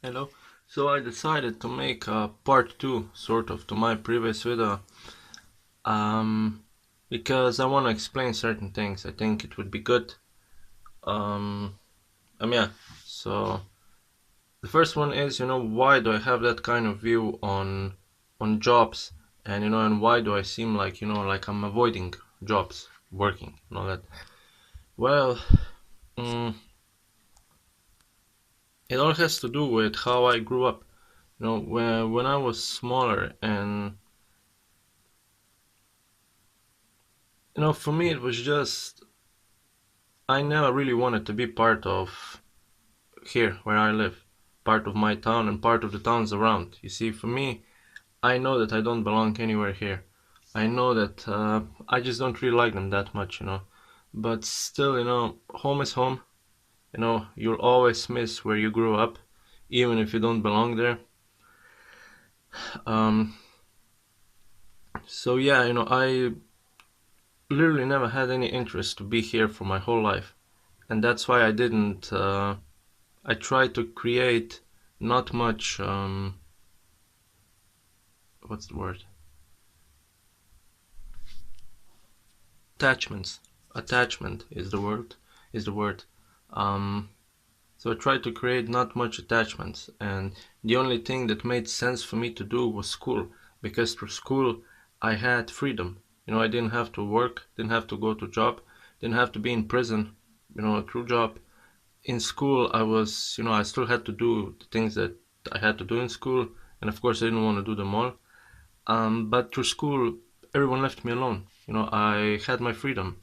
Hello. So I decided to make a part two, sort of, to my previous video, um, because I want to explain certain things. I think it would be good. Um, yeah. So the first one is, why do I have that kind of view on jobs, and and why do I seem like, like I'm avoiding jobs, working, and all that. Well, mm, it all has to do with how I grew up. When I was smaller and for me, it was just I never really wanted to be part of here where I live, part of my town and part of the towns around. You see, for me, I know that I don't belong anywhere here. I know that I just don't really like them that much. But still, home is home. You'll always miss where you grew up, even if you don't belong there. Um, so yeah, I literally never had any interest to be here for my whole life, and that's why I didn't. I try to create not much what's the word? Attachments. Attachment is the word. Um so I tried to create not much attachments, and the only thing that made sense for me to do was school, because through school I had freedom. I didn't have to work, didn't have to go to job, didn't have to be in prison, through job. In school I still had to do the things that I had to do in school, and of course I didn't want to do them all. But through school, everyone left me alone. I had my freedom.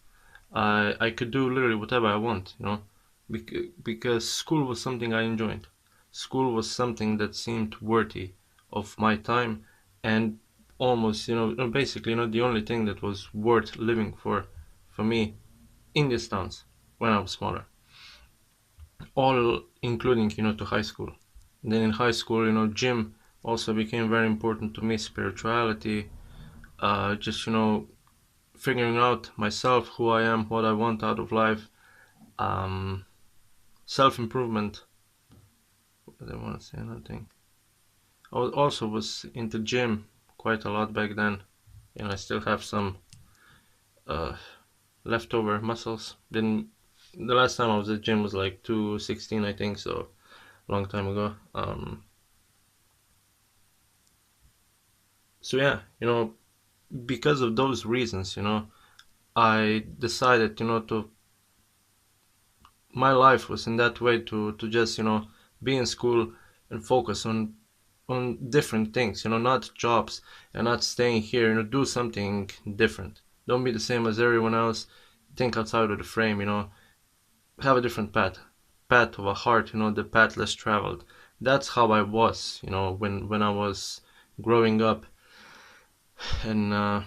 I could do literally whatever I want. Because school was something I enjoyed. School was something that seemed worthy of my time, and almost, basically, the only thing that was worth living for me in these towns when I was smaller. All including, to high school. Then in high school, gym also became very important to me. Spirituality, just figuring out myself, who I am, what I want out of life, um, self improvement. I don't want to say another thing. I also was into gym quite a lot back then, and I still have some uh, leftover muscles. Didn't The last time I was at gym was like 2016, I think, so a long time ago. So yeah, because of those reasons, I decided, to my life was in that way to just be in school and focus on different things, not jobs, and not staying here, do something different. Don't be the same as everyone else. Think outside of the frame, have a different path of a heart, the path less traveled. That's how I was, when I was growing up and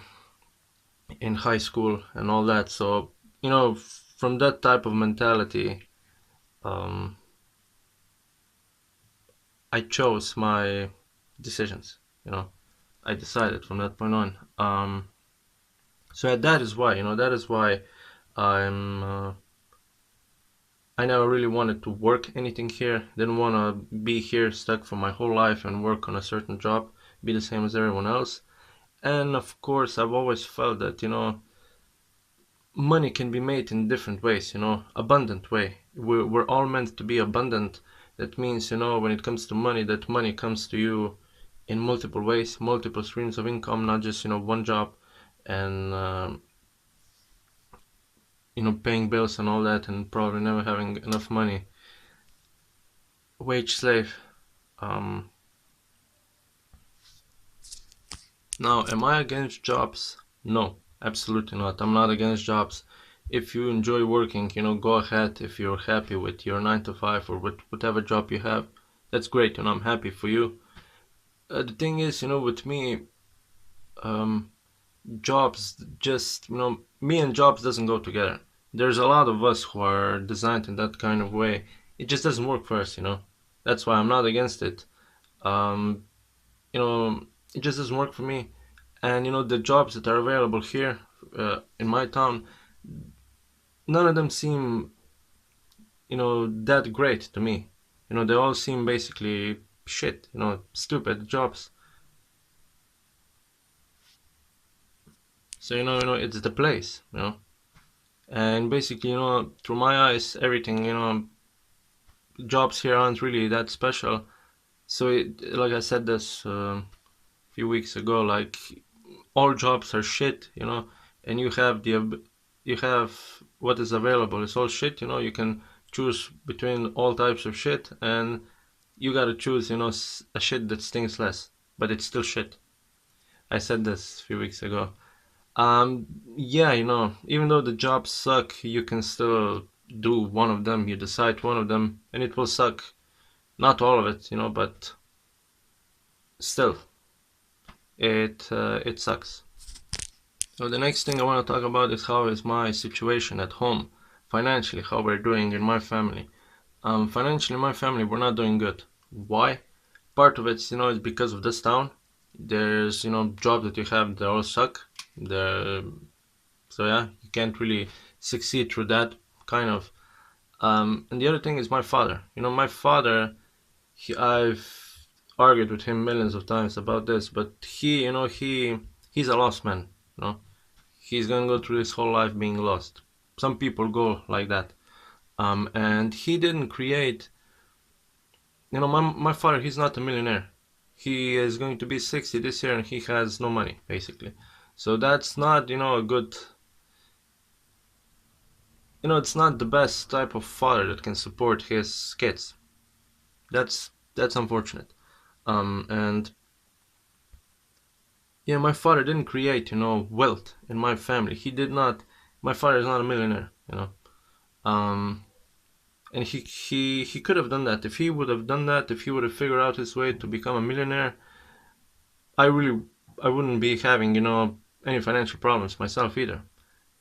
in high school and all that. So from that type of mentality, um, I chose my decisions. I decided from that point on. So yeah, that is why I'm. I never really wanted to work anything here. Didn't want to be here stuck for my whole life and work on a certain job, be the same as everyone else. And of course, I've always felt that money can be made in different ways. Abundant way. We're all meant to be abundant. That means when it comes to money, that money comes to you in multiple ways, multiple streams of income, not just one job, and paying bills and all that, and probably never having enough money. Wage slave. Um, Now, am I against jobs? No, absolutely not. I'm not against jobs. If you enjoy working, go ahead. If you're happy with your 9 to 5 or with whatever job you have, that's great. I'm happy for you. The thing is, with me, um, jobs just me and jobs doesn't go together. There's a lot of us who are designed in that kind of way. It just doesn't work for us. That's why I'm not against it. um it just doesn't work for me. And the jobs that are available here in my town, none of them seem that great to me. You know, they all seem basically shit, you know, stupid jobs. So, it's the place, you know. And basically, through my eyes, everything, jobs here aren't really that special. So, like I said this a few weeks ago, like all jobs are shit, and you have what is available. It's all shit, you can choose between all types of shit, and you gotta choose, a shit that stings less, but it's still shit. I said this a few weeks ago. Yeah, even though the jobs suck, you can still do one of them. You decide one of them, and it will suck. Not all of it, but still, it sucks. So the next thing I want to talk about is how is my situation at home, financially, how we're doing in my family. Financially, my family, we're not doing good. Why? Part of it's, is because of this town. There's, jobs that you have, they all suck. They're, so yeah, you can't really succeed through that, kind of. And the other thing is my father. My father, I've argued with him millions of times about this, but he's a lost man. You know, he's gonna go through his whole life being lost. Some people go like that. And he didn't create. My father, he's not a millionaire. He is going to be 60 this year, and he has no money, basically. So that's not, a good. It's not the best type of father that can support his kids. That's unfortunate. And yeah, my father didn't create, wealth in my family. He did not. My father is not a millionaire, Um, and he could have done that. If he would have done that, if he would have figured out his way to become a millionaire, I really, I wouldn't be having, any financial problems myself either.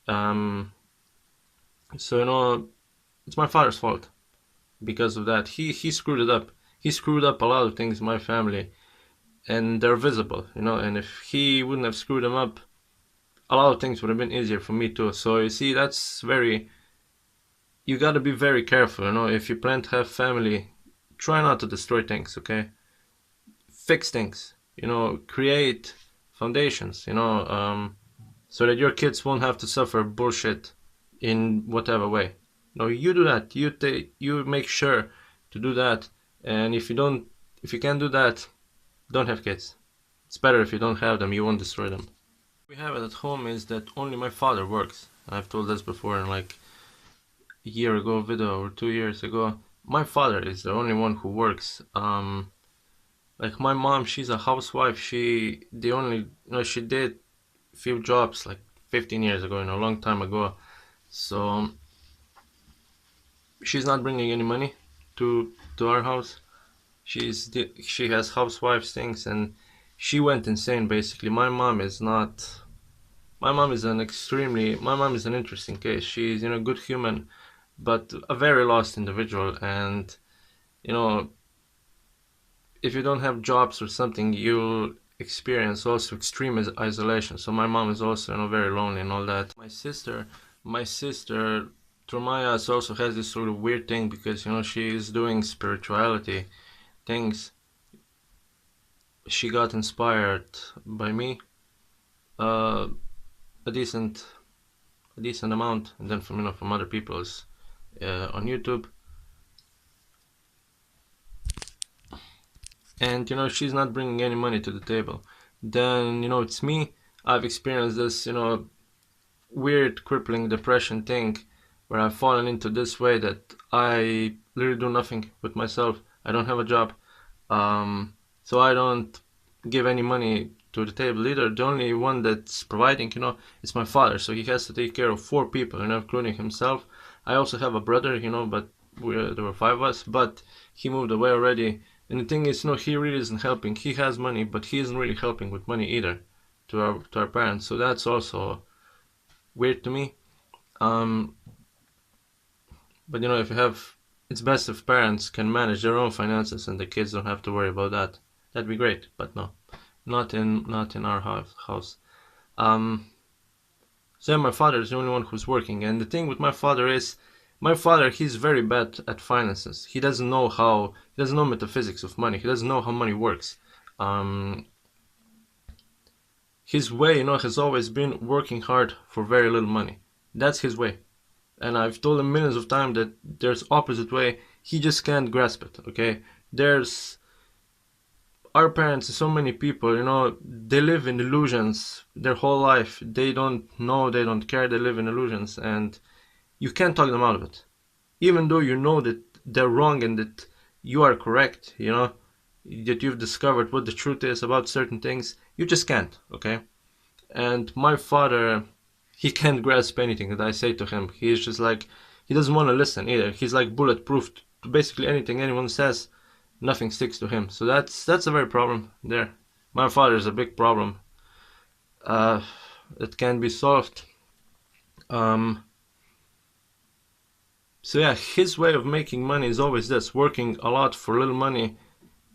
Um, so it's my father's fault because of that. He screwed it up. He screwed up a lot of things in my family, and they're visible, And if he wouldn't have screwed them up, a lot of things would have been easier for me too. So you see, that's very. You got to be very careful, If you plan to have family, try not to destroy things, okay? Fix things, Create foundations, so that your kids won't have to suffer bullshit in whatever way. No, you do that. You make sure to do that. And if you can't do that, don't have kids. It's better if you don't have them. You won't destroy them. What we have at home is that only my father works. I've told this before in like a year ago video or 2 years ago. My father is the only one who works. Like my mom, she's a housewife. She did few jobs like 15 years ago, a long time ago. So she's not bringing any money to our house. She has housewives things, and she went insane basically. My mom is an interesting case. She's a good human, but a very lost individual. And you know if you don't have jobs or something, you'll experience also extreme isolation. So my mom is also very lonely and all that. My sister through my eyes also has this sort of weird thing because she is doing spirituality things. She got inspired by me, uh, a decent amount, and then from other people's on YouTube. And she's not bringing any money to the table. Then it's me. I've experienced this weird crippling depression thing where I've fallen into this way that I literally do nothing with myself. I don't have a job, so I don't give any money to the table either. The only one that's providing, is my father. So he has to take care of 4 people, including himself. I also have a brother, but there were 5 of us, but he moved away already. And the thing is, he really isn't helping. He has money, but he isn't really helping with money either to our parents. So that's also weird to me. Um, but it's best if parents can manage their own finances and the kids don't have to worry about that. That'd be great, but no, not in our house. Um, so my father is the only one who's working, and the thing with my father is My father, he's very bad at finances. He doesn't know he doesn't know metaphysics of money. He doesn't know how money works. Um, his way, has always been working hard for very little money. That's his way. And I've told him millions of times that there's opposite way. He just can't grasp it. Okay, there's our parents, so many people, they live in illusions their whole life. They don't know, they don't care, they live in illusions, and you can't talk them out of it. Even though you know that they're wrong and that you are correct, that you've discovered what the truth is about certain things, you just can't, okay? And my father, he can't grasp anything that I say to him. He's just like, he doesn't want to listen either. He's like bulletproof to basically anything anyone says. Nothing sticks to him. So that's a very problem there. My father is a big problem. Uh, it can be solved. Um, so yeah, his way of making money is always this: working a lot for little money.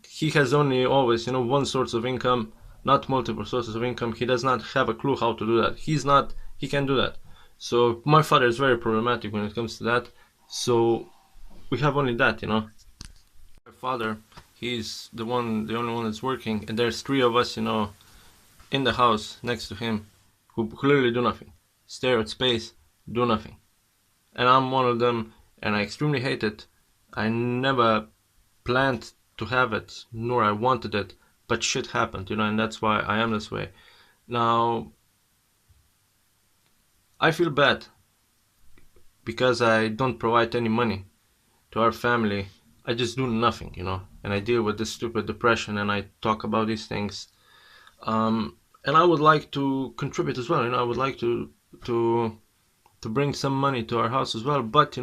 He has only always, one source of income, not multiple sources of income. He does not have a clue how to do that. He can't do that. So my father is very problematic when it comes to that. So we have only that. My father, he's the only one that's working, and there's three of us, in the house next to him, who clearly do nothing, stare at space, do nothing. And I'm one of them, and I extremely hate it. I never planned to have it, nor I wanted it, but shit happened, and that's why I am this way. Now, I feel bad because I don't provide any money to our family. I just do nothing, and I deal with this stupid depression, and I talk about these things. And I would like to contribute as well. I would like to to bring some money to our house as well. But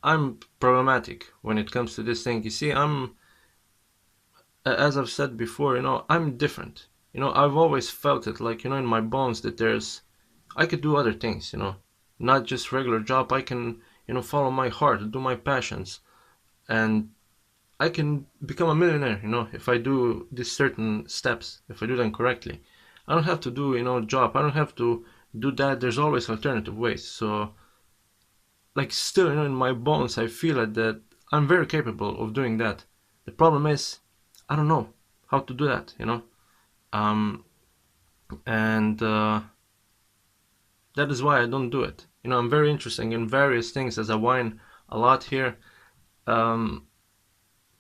I'm problematic when it comes to this thing. You see, as I've said before, I'm different. I've always felt it, like, in my bones, that I could do other things. Not just regular job. I can, follow my heart, do my passions, and I can become a millionaire, if I do these certain steps, if I do them correctly. I don't have to do, job. I don't have to do that. There's always alternative ways. So, like, still, in my bones, I feel it, that I'm very capable of doing that. The problem is, I don't know how to do that. Um, and that is why I don't do it. I'm very interested in various things, as I whine a lot here. Um,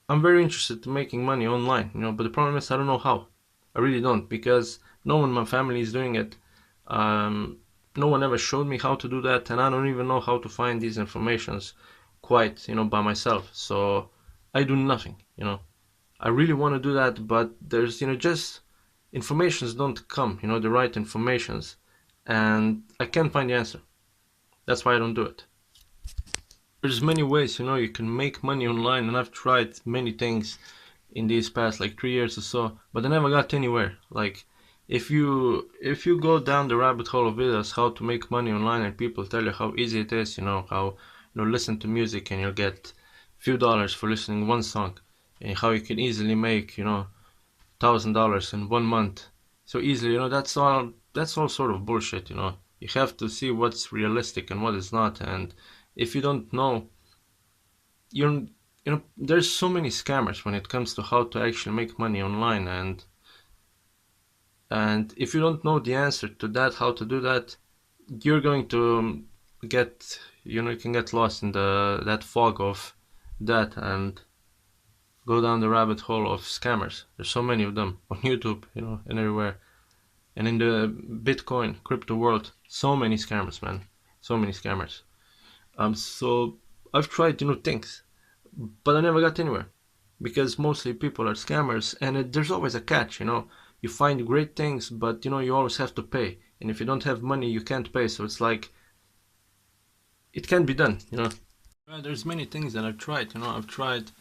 I'm very interested in making money online, but the problem is I don't know how. I really don't, because no one in my family is doing it. Um, no one ever showed me how to do that, and I don't even know how to find these informations quite, by myself. So I do nothing. I really want to do that, but there's, just informations don't come, the right informations, and I can't find the answer. That's why I don't do it. There's many ways, you can make money online, and I've tried many things in these past like 3 years or so, but I never got anywhere. Like, if you go down the rabbit hole of videos how to make money online, and people tell you how easy it is, how listen to music and you'll get few dollars for listening one song, and how you can easily make $1,000 in 1 month so easily, that's all sort of bullshit. You have to see what's realistic and what is not, and if you don't know, you're there's so many scammers when it comes to how to actually make money online, and if you don't know the answer to that, how to do that, you're going to get, you can get lost in that fog of that, and go down the rabbit hole of scammers. There's so many of them on YouTube, and everywhere, and in the Bitcoin crypto world, so many scammers, man, so many scammers. So I've tried things, but I never got anywhere, because mostly people are scammers, and there's always a catch. You find great things, but you always have to pay, and if you don't have money, you can't pay. So it's like, it can't be done. Well, there's many things that I've tried. I've tried.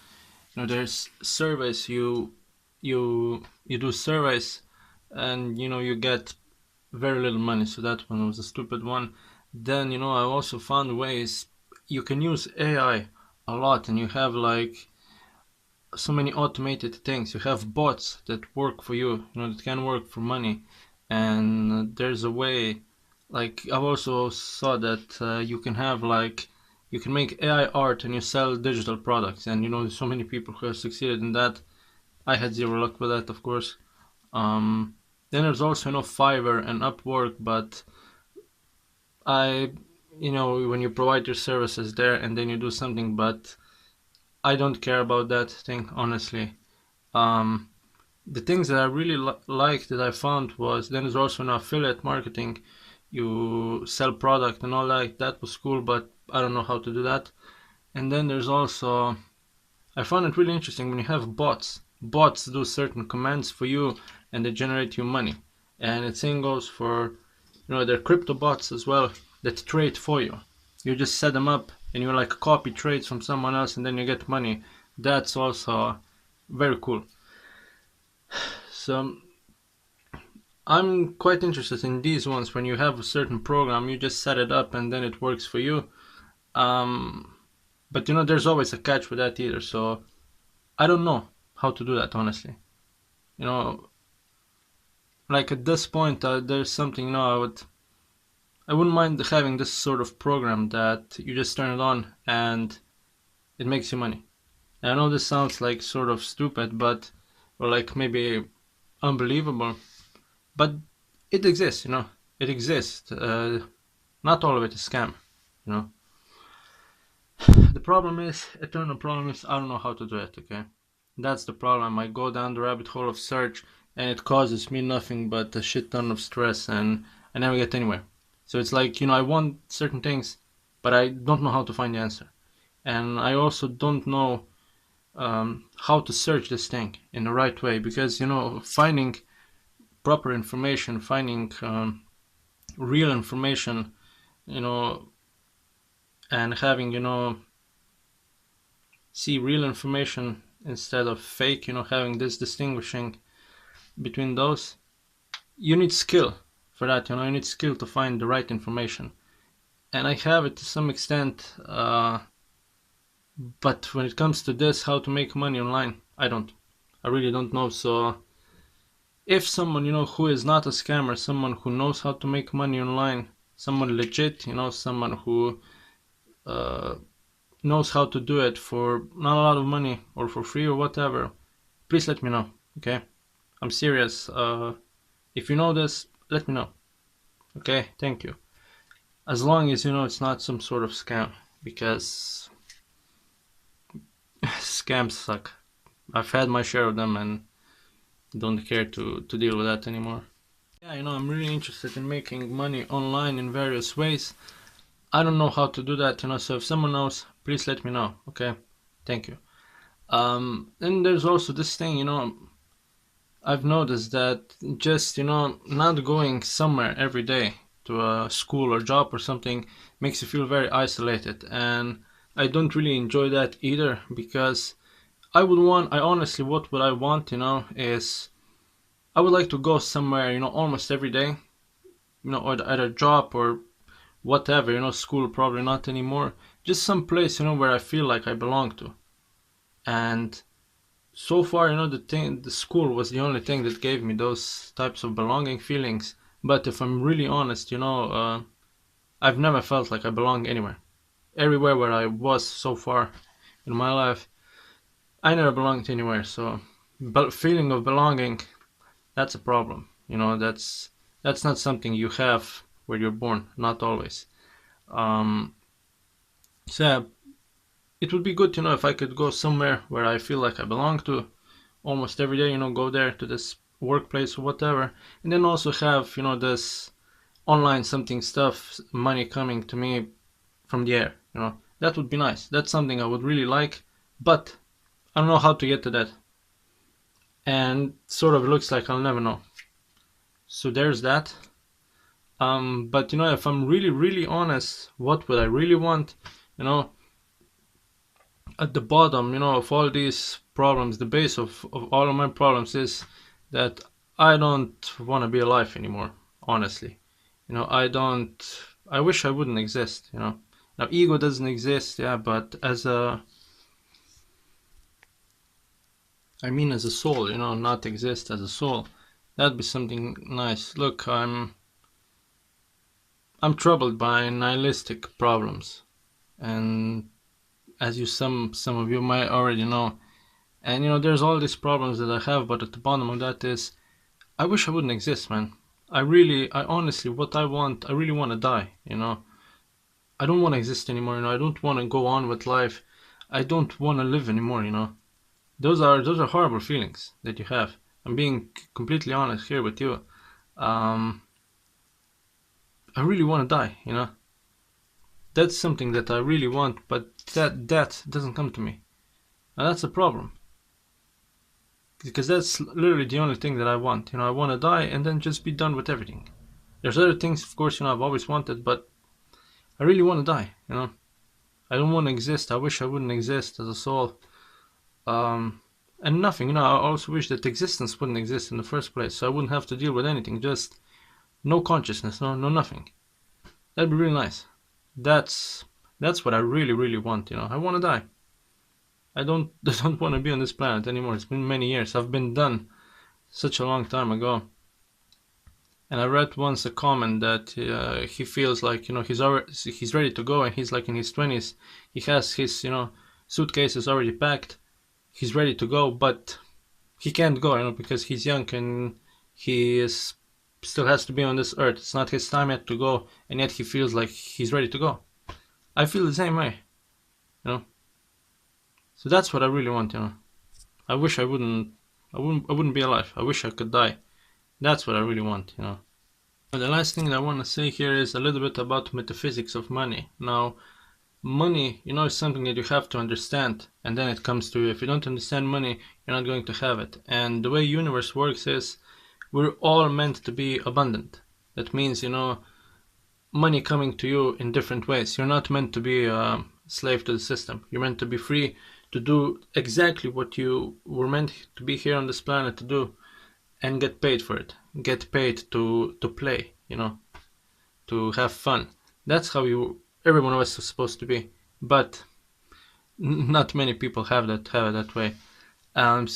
There's surveys. You do surveys, and you get very little money. So that one was a stupid one. Then I also found ways you can use AI a lot, and you have like so many automated things. You have bots that work for you, that can work for money, and there's a way. Like, I've also saw that you can have like you can make AI art and you sell digital products, and there's so many people who have succeeded in that. I had zero luck with that, of course. um, then there's also Fiverr and Upwork, but I when you provide your services there and then you do something, but I don't care about that thing, honestly. um, the things that I really liked that I found was, then there's also affiliate marketing. You sell product and all that. That was cool, but I don't know how to do that. And then there's also, I found it really interesting when you have bots. Bots do certain commands for you and they generate you money. And the same goes for, they're crypto bots as well that trade for you. You just set them up and you like copy trades from someone else and then you get money. That's also very cool. So I'm quite interested in these ones. When you have a certain program, you just set it up and then it works for you. But there's always a catch with that either. So I don't know how to do that, honestly. Like at this point, there's something, I wouldn't mind having this sort of program that you just turn it on and it makes you money. And I know this sounds like sort of stupid, or like maybe unbelievable, but it exists. It exists. Not all of it is scam. The problem is, eternal problem is, I don't know how to do it. Okay, that's the problem. I go down the rabbit hole of search, and it causes me nothing but a shit ton of stress, and I never get anywhere. So it's like, I want certain things, but I don't know how to find the answer, and I also don't know how to search this thing in the right way, because finding proper information, finding real information, and having see real information instead of fake, having this distinguishing between those, you need skill for that. You need skill to find the right information, and I have it to some extent, but when it comes to this, how to make money online, I really don't know. So if someone who is not a scammer, someone who knows how to make money online, someone legit, someone who knows how to do it for not a lot of money or for free or whatever, please let me know. Okay, I'm serious. If you know this, let me know. Okay, thank you. As long as it's not some sort of scam, because scams suck. I've had my share of them and don't care to deal with that anymore. Yeah, I'm really interested in making money online in various ways. I don't know how to do that, so if someone knows, please let me know. Okay, thank you. Then there's also this thing, I've noticed that just, not going somewhere every day to a school or job or something makes you feel very isolated, and I don't really enjoy that either, because I honestly, what would I want, is I would like to go somewhere, almost every day, or either job or whatever, school probably not anymore, just some place, where I feel like I belong to. And so far, the school was the only thing that gave me those types of belonging feelings. But if I'm really honest, I've never felt like I belong anywhere. Everywhere where I was so far in my life, I never belonged anywhere. So, but feeling of belonging, that's a problem. That's not something you have where you're born. Not always. Um, so yeah, it would be good to know if I could go somewhere where I feel like I belong to almost every day, go there to this workplace or whatever, and then also have, this online something stuff, money coming to me from the air, that would be nice. That's something I would really like, but I don't know how to get to that, and sort of looks like I'll never know. So there's that. But if I'm really, really honest, what would I really want, at the bottom, of all these problems, the base of all of my problems is that I don't want to be alive anymore, honestly. I wish I wouldn't exist, Now, ego doesn't exist, yeah, but as a soul, not exist as a soul. That'd be something nice. Look, I'm troubled by nihilistic problems. and as some of you might already know. And there's all these problems that I have, but at the bottom of that is I wish I wouldn't exist, man. I honestly, what I want, I really want to die. I don't want to exist anymore. I don't want to go on with life. I don't want to live anymore. Those are horrible feelings that you have. I'm being completely honest here with you. Um, I really want to die. That's something that I really want, but that death doesn't come to me. And that's a problem. Because that's literally the only thing that I want. I want to die and then just be done with everything. There's other things, of course, I've always wanted, but I really want to die. I don't want to exist. I wish I wouldn't exist as a soul. And nothing. I also wish that existence wouldn't exist in the first place, so I wouldn't have to deal with anything. Just no consciousness, no nothing. That'd be really nice. That's that's what I really, really want. I want to die. I don't I don't want to be on this planet anymore. It's been many years. I've been done such a long time ago. And I read once a comment that he feels like he's ready to go, and he's like in his 20s. He has his suitcases already packed. He's ready to go, but he can't go, because he's young and he is still has to be on this earth. It's not his time yet to go, and yet he feels like he's ready to go. I feel the same way, you know. So that's what I really want. I wish I wouldn't be alive. I wish I could die. That's what I really want. The last thing that I want to say here is a little bit about metaphysics of money. Now, money, is something that you have to understand, and then it comes to you. If you don't understand money, you're not going to have it. And the way universe works is we're all meant to be abundant. That means, money coming to you in different ways. You're not meant to be a slave to the system. You're meant to be free to do exactly what you were meant to be here on this planet to do, and get paid for it. Get paid to play, to have fun. That's how everyone was supposed to be. But not many people have it that way. And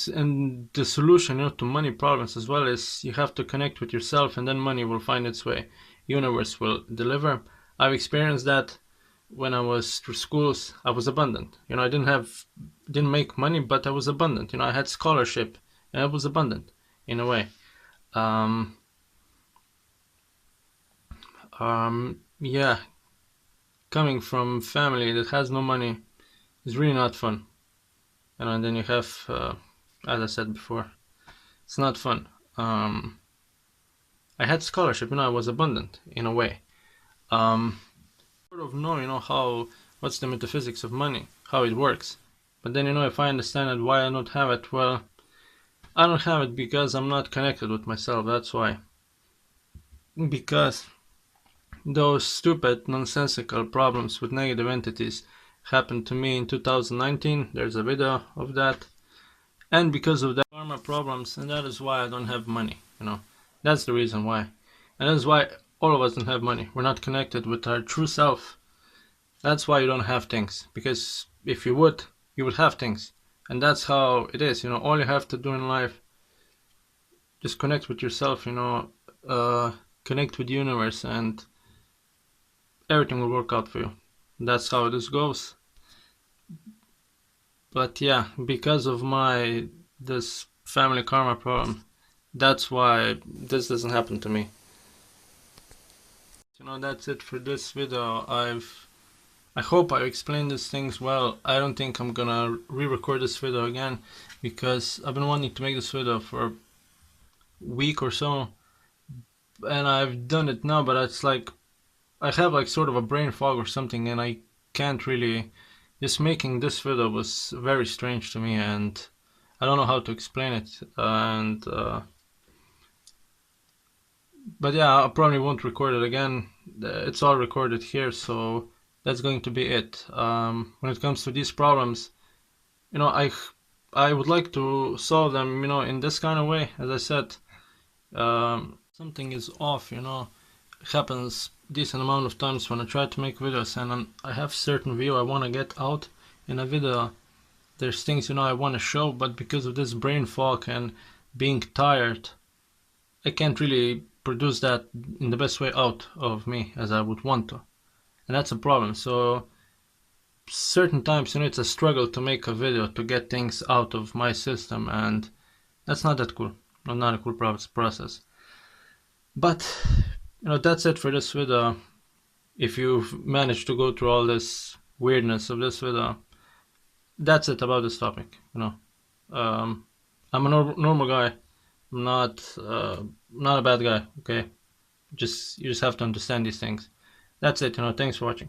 the solution, to money problems as well is you have to connect with yourself, and then money will find its way. Universe will deliver. I've experienced that when I was through schools. I was abundant. I didn't make money, but I was abundant. I had scholarship, and I was abundant in a way. Yeah, coming from family that has no money is really not fun. And then you have, as I said before, it's not fun. I had scholarship, I was abundant in a way. Sort of know, what's the metaphysics of money, how it works. But then, if I understand it, why I don't have it, well, I don't have it because I'm not connected with myself, that's why. Because those stupid, nonsensical problems with negative entities happened to me in 2019, there's a video of that. And because of that, karma problems, and that is why I don't have money, That's the reason why. And that's why all of us don't have money. We're not connected with our true self. That's why you don't have things. Because if you would have things. And that's how it is, all you have to do in life, just connect with yourself, connect with the universe, and everything will work out for you. That's how this goes. But yeah, because of this family karma problem, that's why this doesn't happen to me. That's it for this video. I hope I explained these things well. I don't think I'm gonna re-record this video again, because I've been wanting to make this video for a week or so, and I've done it now, but it's like I have like sort of a brain fog or something, and I can't really. Just making this video was very strange to me, and I don't know how to explain it. But yeah, I probably won't record it again. It's all recorded here, so that's going to be it. When it comes to these problems, I would like to solve them, in this kind of way. As I said, something is off, It happens decent amount of times when I try to make videos, and I have certain view I want to get out in a video. There's things, I want to show, but because of this brain fog and being tired, I can't really produce that in the best way out of me as I would want to. And that's a problem. So certain times, it's a struggle to make a video to get things out of my system, and that's not that cool. Not a cool process. But that's it for this video. If you've managed to go through all this weirdness of this video, that's it about this topic. Um, I'm a normal guy. I'm not a bad guy. Okay, you just have to understand these things. That's it. Thanks for watching.